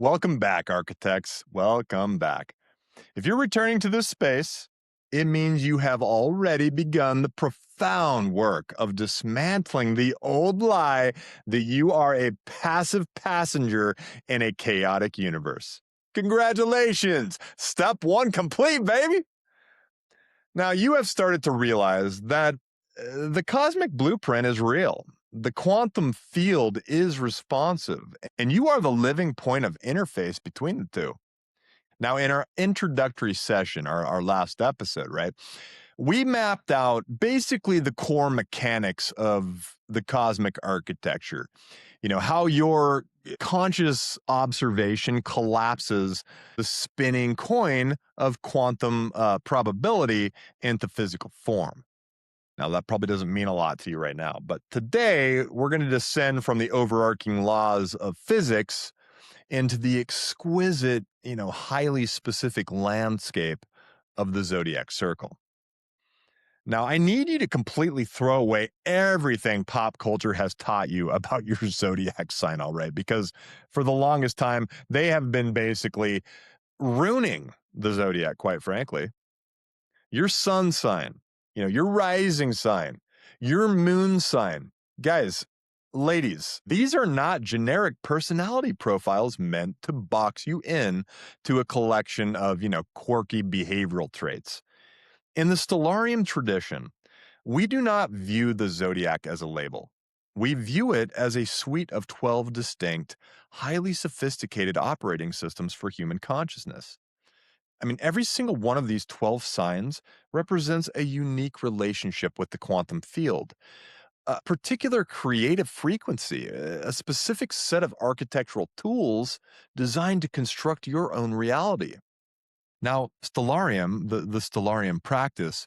Welcome back, architects. Welcome back. If you're returning to this space, it means you have already begun the profound work of dismantling the old lie that you are a passive passenger in a chaotic universe. Congratulations! Step one complete, baby! Now, you have started to realize that the cosmic blueprint is real. The quantum field is responsive, and you are the living point of interface between the two. Now, in our introductory session, our last episode, right, we mapped out basically the core mechanics of the cosmic architecture. How your conscious observation collapses the spinning coin of quantum probability into physical form. Now, that probably doesn't mean a lot to you right now, but today we're going to descend from the overarching laws of physics into the exquisite, highly specific landscape of the zodiac circle. Now, I need you to completely throw away everything pop culture has taught you about your zodiac sign, all right? Because for the longest time, they have been basically ruining the zodiac, quite frankly. Your sun sign, your rising sign, your moon sign. Guys, ladies, these are not generic personality profiles meant to box you in to a collection of, quirky behavioral traits. In the Stellarium tradition, we do not view the zodiac as a label. We view it as a suite of 12 distinct, highly sophisticated operating systems for human consciousness. I mean, every single one of these 12 signs represents a unique relationship with the quantum field, a particular creative frequency, a specific set of architectural tools designed to construct your own reality. Now, Stellarium, the Stellarium practice,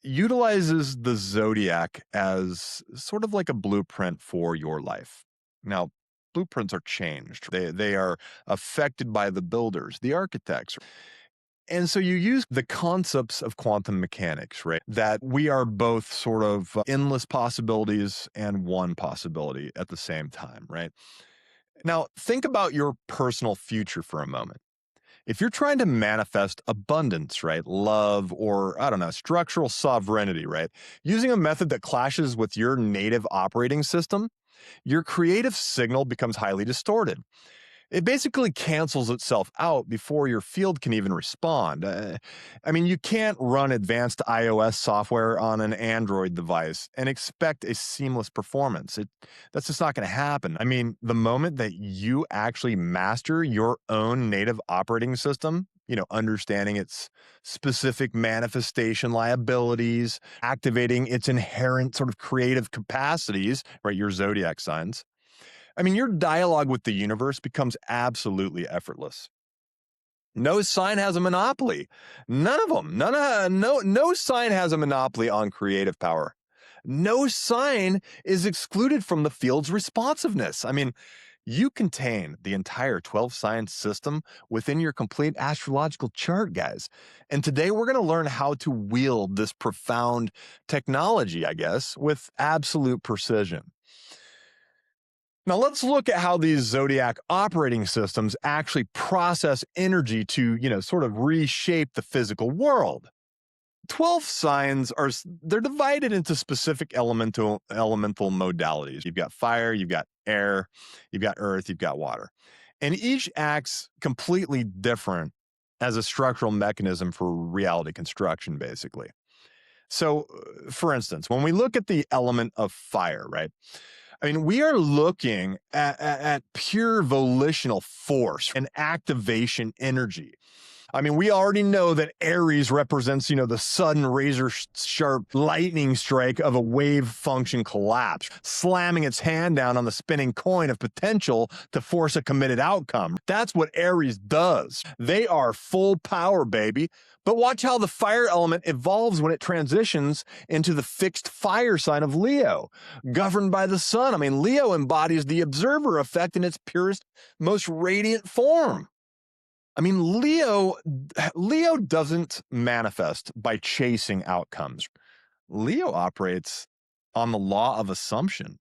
utilizes the zodiac as sort of like a blueprint for your life. Now, blueprints are changed. They are affected by the builders, the architects. And so you use the concepts of quantum mechanics, right? That we are both sort of endless possibilities and one possibility at the same time, right? Now, think about your personal future for a moment. If you're trying to manifest abundance, right, love, or I don't know, structural sovereignty, right, using a method that clashes with your native operating system, your creative signal becomes highly distorted. It basically cancels itself out before your field can even respond. I mean, you can't run advanced iOS software on an Android device and expect a seamless performance. That's just not going to happen. I mean, the moment that you actually master your own native operating system, understanding its specific manifestation liabilities, activating its inherent sort of creative capacities, right, your zodiac signs, I mean, your dialogue with the universe becomes absolutely effortless. No sign has a monopoly. None of them. No sign has a monopoly on creative power. No sign is excluded from the field's responsiveness. I mean, you contain the entire 12 sign system within your complete astrological chart, guys. And today we're going to learn how to wield this profound technology, I guess, with absolute precision. Now, let's look at how these zodiac operating systems actually process energy to, sort of reshape the physical world. 12 signs they're divided into specific elemental modalities. You've got fire, you've got air, you've got earth, you've got water. And each acts completely different as a structural mechanism for reality construction, basically. So, for instance, when we look at the element of fire, right? I mean, we are looking at pure volitional force and activation energy. I mean, we already know that Aries represents, the sudden razor sharp lightning strike of a wave function collapse, slamming its hand down on the spinning coin of potential to force a committed outcome. That's what Aries does. They are full power, baby. But watch how the fire element evolves when it transitions into the fixed fire sign of Leo, governed by the sun. I mean, Leo embodies the observer effect in its purest, most radiant form. I mean, Leo doesn't manifest by chasing outcomes. Leo operates on the law of assumption.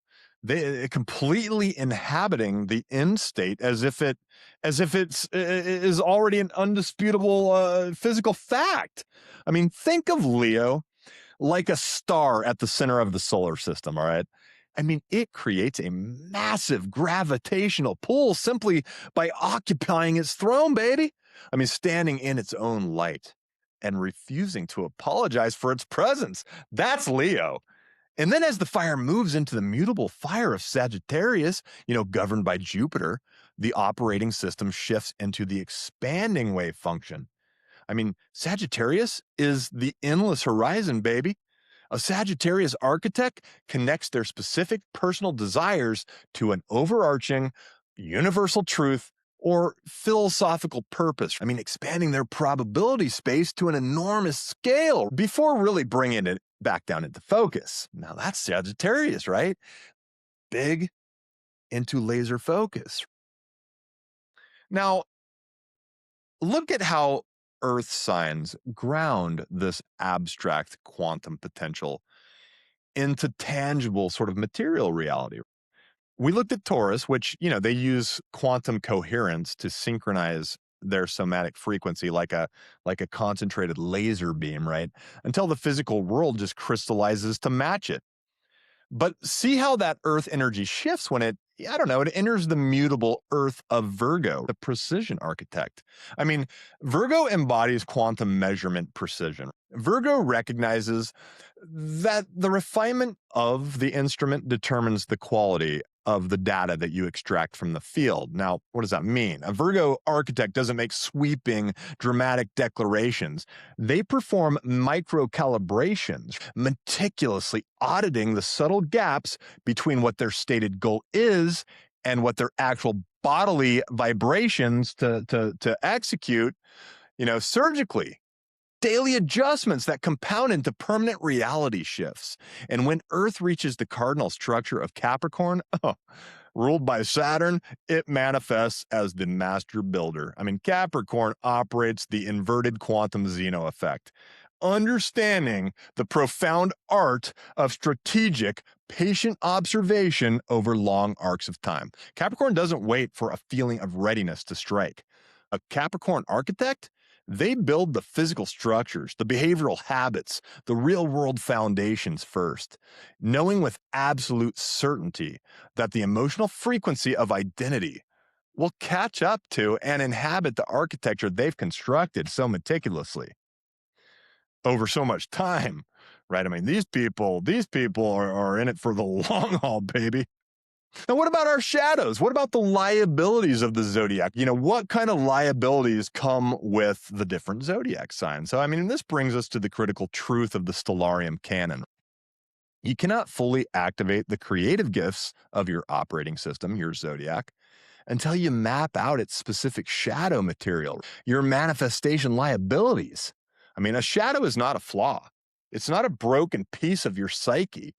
They completely inhabiting the end state as if it's is already an undisputable physical fact. I mean, think of Leo like a star at the center of the solar system, all right? I mean, it creates a massive gravitational pull simply by occupying its throne, baby. I mean, standing in its own light and refusing to apologize for its presence. That's Leo. And then as the fire moves into the mutable fire of Sagittarius, governed by Jupiter, the operating system shifts into the expanding wave function. I mean, Sagittarius is the endless horizon, baby. A Sagittarius architect connects their specific personal desires to an overarching, universal truth or philosophical purpose. I mean, expanding their probability space to an enormous scale before really bringing it back down into focus. Now, that's Sagittarius, right? Big into laser focus. Now, look at how Earth signs ground this abstract quantum potential into tangible sort of material reality. We looked at Taurus, which, they use quantum coherence to synchronize their somatic frequency like a concentrated laser beam, right? Until the physical world just crystallizes to match it. But see how that earth energy shifts when it enters the mutable earth of Virgo, the precision architect. I mean, Virgo embodies quantum measurement precision. Virgo recognizes that the refinement of the instrument determines the quality of the data that you extract from the field. Now, what does that mean? A Virgo architect doesn't make sweeping, dramatic declarations. They perform micro calibrations, meticulously auditing the subtle gaps between what their stated goal is and what their actual bodily vibrations to execute, surgically. Daily adjustments that compound into permanent reality shifts. And when Earth reaches the cardinal structure of Capricorn, ruled by Saturn, it manifests as the master builder. I mean, Capricorn operates the inverted quantum Zeno effect, understanding the profound art of strategic, patient observation over long arcs of time. Capricorn doesn't wait for a feeling of readiness to strike. A Capricorn architect, they build the physical structures, the behavioral habits, the real world foundations first, knowing with absolute certainty that the emotional frequency of identity will catch up to and inhabit the architecture they've constructed so meticulously over so much time, right? I mean, these people are in it for the long haul, baby. Now, what about our shadows? What about the liabilities of the zodiac? What kind of liabilities come with the different zodiac signs? So, I mean, this brings us to the critical truth of the Stellarium canon. You cannot fully activate the creative gifts of your operating system, your zodiac, until you map out its specific shadow material, your manifestation liabilities. I mean, a shadow is not a flaw. It's not a broken piece of your psyche.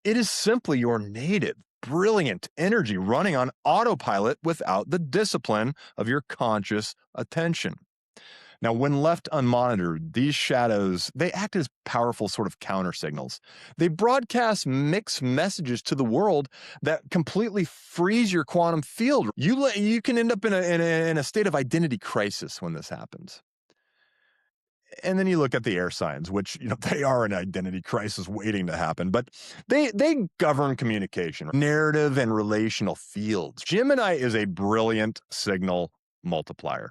It is simply your native, brilliant energy running on autopilot without the discipline of your conscious attention. Now, when left unmonitored, these shadows, they act as powerful sort of counter signals. They broadcast mixed messages to the world that completely freeze your quantum field. You can end up in a state of identity crisis when this happens. And then you look at the air signs, which, they are an identity crisis waiting to happen, but they govern communication, narrative, and relational fields. Gemini is a brilliant signal multiplier,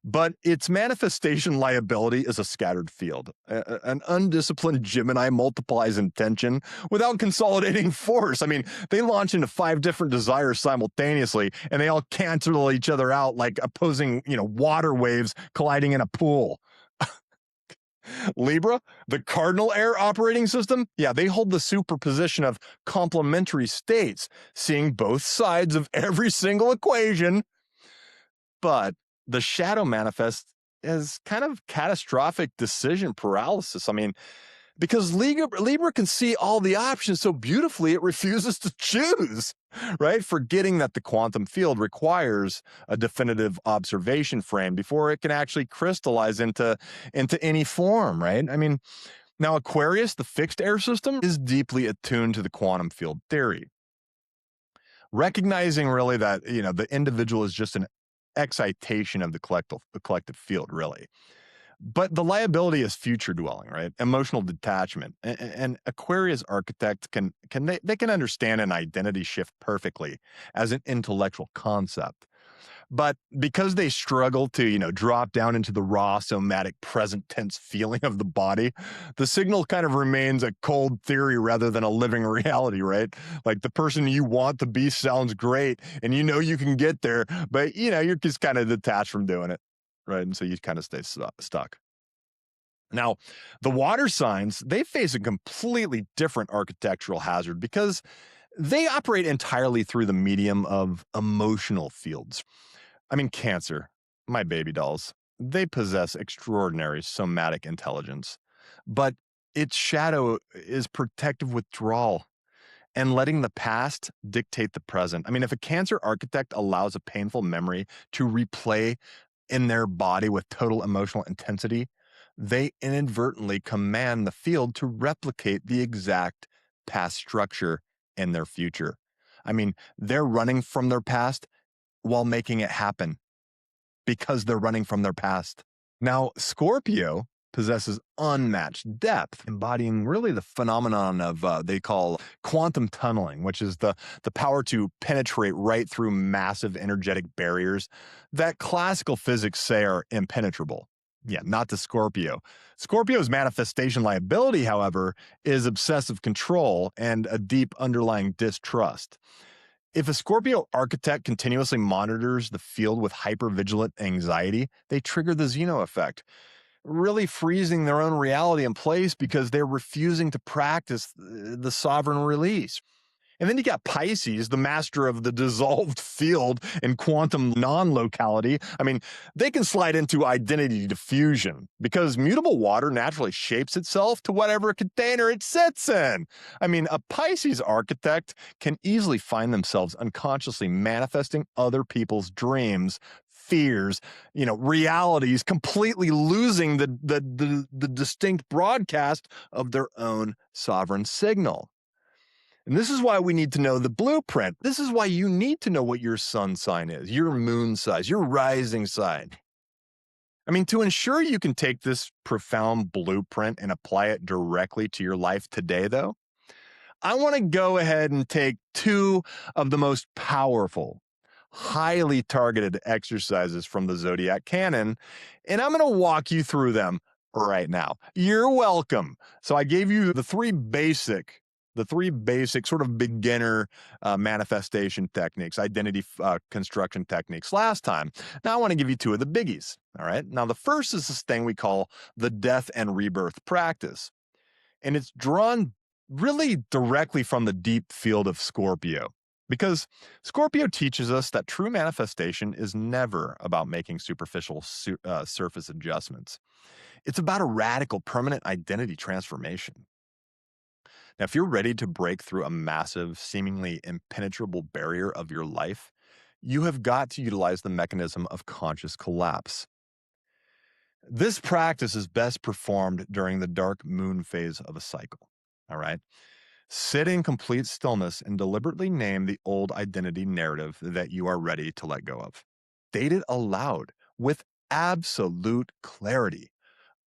but its manifestation liability is a scattered field. An undisciplined Gemini multiplies intention without consolidating force. I mean, they launch into 5 different desires simultaneously, and they all cancel each other out like opposing, water waves colliding in a pool. Libra, the cardinal air operating system, they hold the superposition of complementary states, seeing both sides of every single equation. But the shadow manifests as kind of catastrophic decision paralysis. I mean, because Libra can see all the options so beautifully, it refuses to choose, right? Forgetting that the quantum field requires a definitive observation frame before it can actually crystallize into any form, right? I mean, now Aquarius, the fixed air system, is deeply attuned to the quantum field theory. recognizing really that, the individual is just an excitation of the collective field, really. But the liability is future dwelling, right? Emotional detachment. And Aquarius architects they can understand an identity shift perfectly as an intellectual concept. But because they struggle to, drop down into the raw somatic present tense feeling of the body, the signal kind of remains a cold theory rather than a living reality, right? Like the person you want to be sounds great and you can get there, but you're just kind of detached from doing it, right? And so you kind of stay stuck. Now, the water signs, they face a completely different architectural hazard because they operate entirely through the medium of emotional fields. I mean, Cancer, my baby dolls, they possess extraordinary somatic intelligence, but its shadow is protective withdrawal and letting the past dictate the present. I mean, if a Cancer architect allows a painful memory to replay in their body with total emotional intensity, they inadvertently command the field to replicate the exact past structure in their future. I mean, they're running from their past while making it happen because they're running from their past. Now, Scorpio possesses unmatched depth, embodying really the phenomenon of they call quantum tunneling, which is the power to penetrate right through massive energetic barriers that classical physics say are impenetrable. Yeah, not to Scorpio. Scorpio's manifestation liability, however, is obsessive control and a deep underlying distrust. If a Scorpio architect continuously monitors the field with hypervigilant anxiety, they trigger the Zeno effect, really freezing their own reality in place because they're refusing to practice the sovereign release. And then you got Pisces, the master of the dissolved field and quantum non locality. I mean, they can slide into identity diffusion because mutable water naturally shapes itself to whatever container it sits in. I mean, a Pisces architect can easily find themselves unconsciously manifesting other people's dreams, fears, realities, completely losing the distinct broadcast of their own sovereign signal. And this is why we need to know the blueprint. This is why you need to know what your sun sign is, your moon size, your rising sign. I mean, to ensure you can take this profound blueprint and apply it directly to your life today, though, I want to go ahead and take two of the most powerful, highly targeted exercises from the Zodiac canon, and I'm going to walk you through them right now. You're welcome. So I gave you the three basic sort of beginner manifestation techniques, identity construction techniques last time. Now I want to give you two of the biggies. All right. Now the first is this thing we call the death and rebirth practice. And it's drawn really directly from the deep field of Scorpio. Because Scorpio teaches us that true manifestation is never about making superficial surface adjustments. It's about a radical, permanent identity transformation. Now, if you're ready to break through a massive, seemingly impenetrable barrier of your life, you have got to utilize the mechanism of conscious collapse. This practice is best performed during the dark moon phase of a cycle. All right. Sit in complete stillness and deliberately name the old identity narrative that you are ready to let go of. State it aloud with absolute clarity.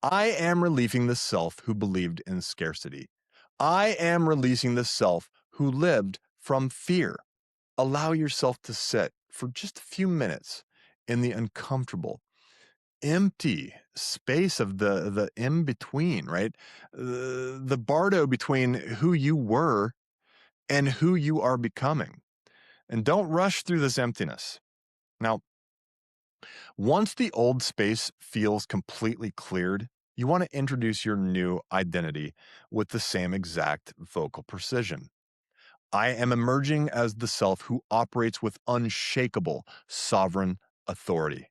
I am relieving the self who believed in scarcity. I am releasing the self who lived from fear. Allow yourself to sit for just a few minutes in the uncomfortable, empty space of the in between, right? The bardo between who you were and who you are becoming. And don't rush through this emptiness. Now, once the old space feels completely cleared, you want to introduce your new identity with the same exact vocal precision. I am emerging as the self who operates with unshakable sovereign authority.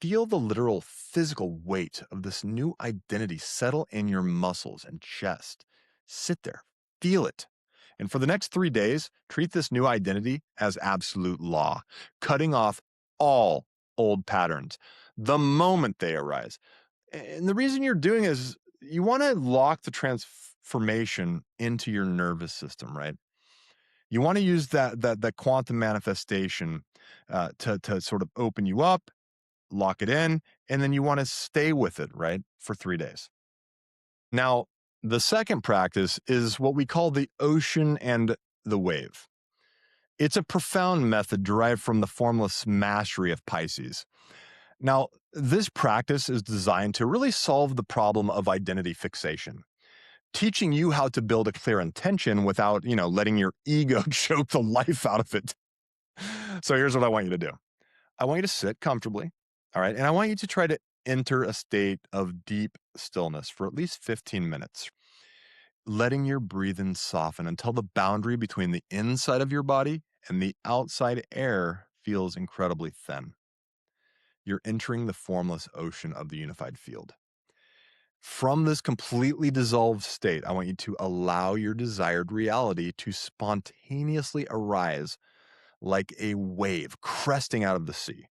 Feel the literal physical weight of this new identity settle in your muscles and chest. Sit there, feel it. And for the next 3 days, treat this new identity as absolute law, cutting off all old patterns the moment they arise. And the reason you're doing is you want to lock the transformation into your nervous system, right? You want to use that quantum manifestation to sort of open you up, lock it in, and then you want to stay with it, right, for 3 days. Now, the second practice is what we call the ocean and the wave. It's a profound method derived from the formless mastery of Pisces. Now, this practice is designed to really solve the problem of identity fixation, teaching you how to build a clear intention without, letting your ego choke the life out of it. So here's what I want you to do. I want you to sit comfortably, all right? And I want you to try to enter a state of deep stillness for at least 15 minutes, letting your breathing soften until the boundary between the inside of your body and the outside air feels incredibly thin. You're entering the formless ocean of the unified field. From this completely dissolved state, I want you to allow your desired reality to spontaneously arise like a wave cresting out of the sea.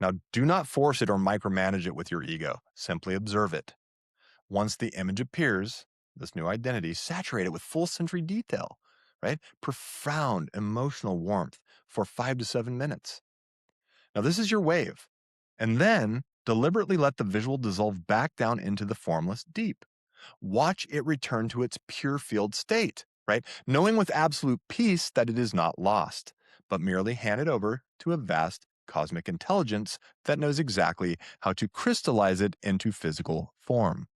Now, do not force it or micromanage it with your ego. Simply observe it. Once the image appears, this new identity, saturate it with full sensory detail, right? Profound emotional warmth for 5 to 7 minutes. Now, this is your wave. And then deliberately let the visual dissolve back down into the formless deep. Watch it return to its pure field state, right? Knowing with absolute peace that it is not lost, but merely handed over to a vast cosmic intelligence that knows exactly how to crystallize it into physical form.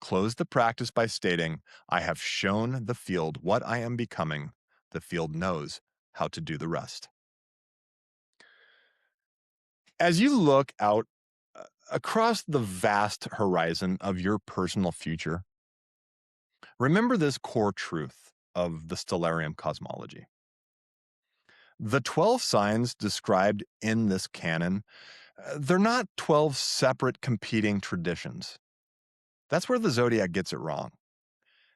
Close the practice by stating, I have shown the field what I am becoming. The field knows how to do the rest. As you look out across the vast horizon of your personal future, remember this core truth of the Stellarium cosmology. The 12 signs described in this canon, they're not 12 separate competing traditions. That's where the Zodiac gets it wrong.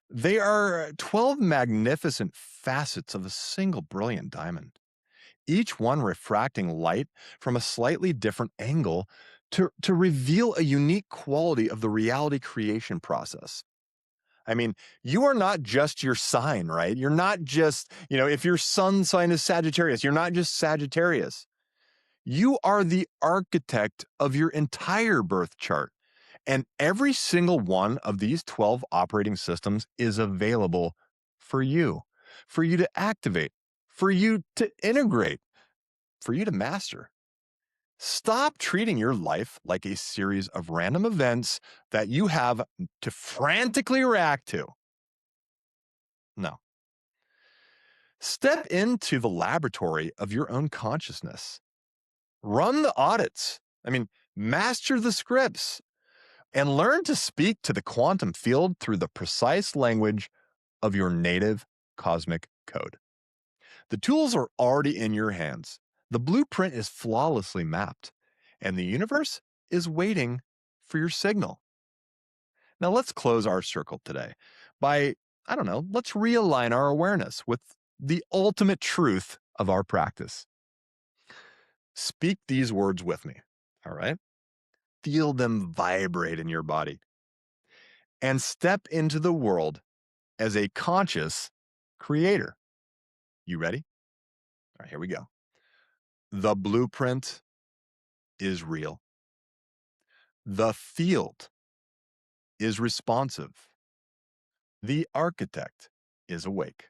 They are 12 magnificent facets of a single brilliant diamond, each one refracting light from a slightly different angle to reveal a unique quality of the reality creation process. I mean, you are not just your sign, right? You're not just, if your sun sign is Sagittarius, you're not just Sagittarius. You are the architect of your entire birth chart. And every single one of these 12 operating systems is available for you to activate, for you to integrate, for you to master. Stop treating your life like a series of random events that you have to frantically react to. No. Step into the laboratory of your own consciousness. Run the audits. Master the scripts and learn to speak to the quantum field through the precise language of your native cosmic code. The tools are already in your hands. The blueprint is flawlessly mapped, and the universe is waiting for your signal. Now let's close our circle today by, let's realign our awareness with the ultimate truth of our practice. Speak these words with me, all right? Feel them vibrate in your body and step into the world as a conscious creator. You ready? All right, here we go. The blueprint is real. The field is responsive. The architect is awake.